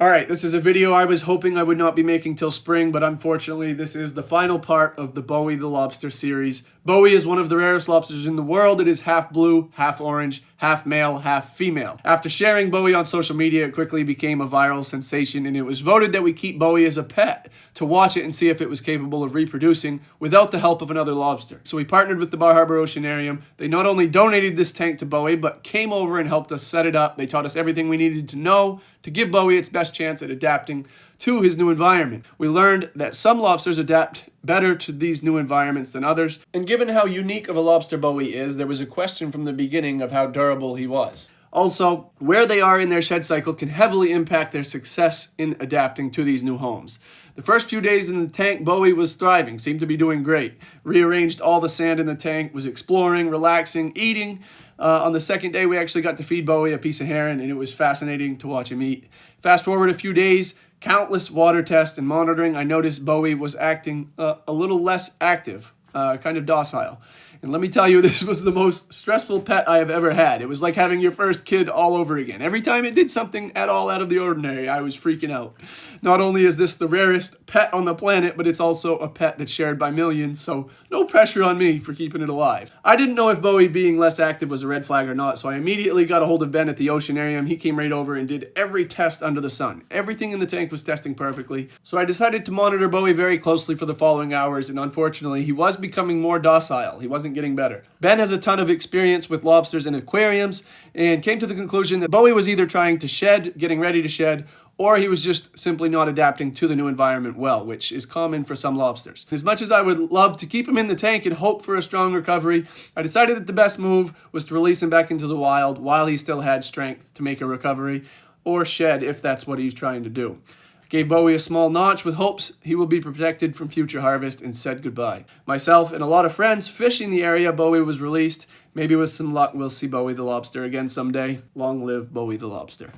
Alright, this is a video I was hoping I would not be making till spring, but unfortunately this is the final part of the Bowie the Lobster series. Bowie is one of the rarest lobsters in the world. It is half blue, half orange, half male, half female. After sharing Bowie on social media, it quickly became a viral sensation, and it was voted that we keep Bowie as a pet to watch it and see if it was capable of reproducing without the help of another lobster. So we partnered with the Bar Harbor Oceanarium. They not only donated this tank to Bowie, but came over and helped us set it up. They taught us everything we needed to know to give Bowie its best chance at adapting to his new environment. We learned that some lobsters adapt better to these new environments than others, and given how unique of a lobster Bowie is, there was a question from the beginning of how durable he was. Also, where they are in their shed cycle can heavily impact their success in adapting to these new homes. The first few days in the tank, Bowie was thriving, seemed to be doing great. Rearranged all the sand in the tank, was exploring, relaxing, eating. On the second day, we actually got to feed Bowie a piece of herring, and it was fascinating to watch him eat. Fast forward a few days, countless water tests and monitoring, I noticed Bowie was acting a little less active, kind of docile. And let me tell you, this was the most stressful pet I have ever had. It was like having your first kid all over again. Every time it did something at all out of the ordinary, I was freaking out. Not only is this the rarest pet on the planet, but it's also a pet that's shared by millions, so no pressure on me for keeping it alive. I didn't know if Bowie being less active was a red flag or not, so I immediately got a hold of Ben at the Oceanarium. He came right over and did every test under the sun. Everything in the tank was testing perfectly, so I decided to monitor Bowie very closely for the following hours, and unfortunately, he was becoming more docile. He wasn't getting better. Ben has a ton of experience with lobsters in aquariums and came to the conclusion that Bowie was either trying to shed, getting ready to shed, or he was just simply not adapting to the new environment well, which is common for some lobsters. As much as I would love to keep him in the tank and hope for a strong recovery, I decided that the best move was to release him back into the wild while he still had strength to make a recovery, or shed if that's what he's trying to do. Gave Bowie a small notch with hopes he will be protected from future harvest, and said goodbye. Myself and a lot of friends fishing the area Bowie was released. Maybe with some luck we'll see Bowie the Lobster again someday. Long live Bowie the Lobster.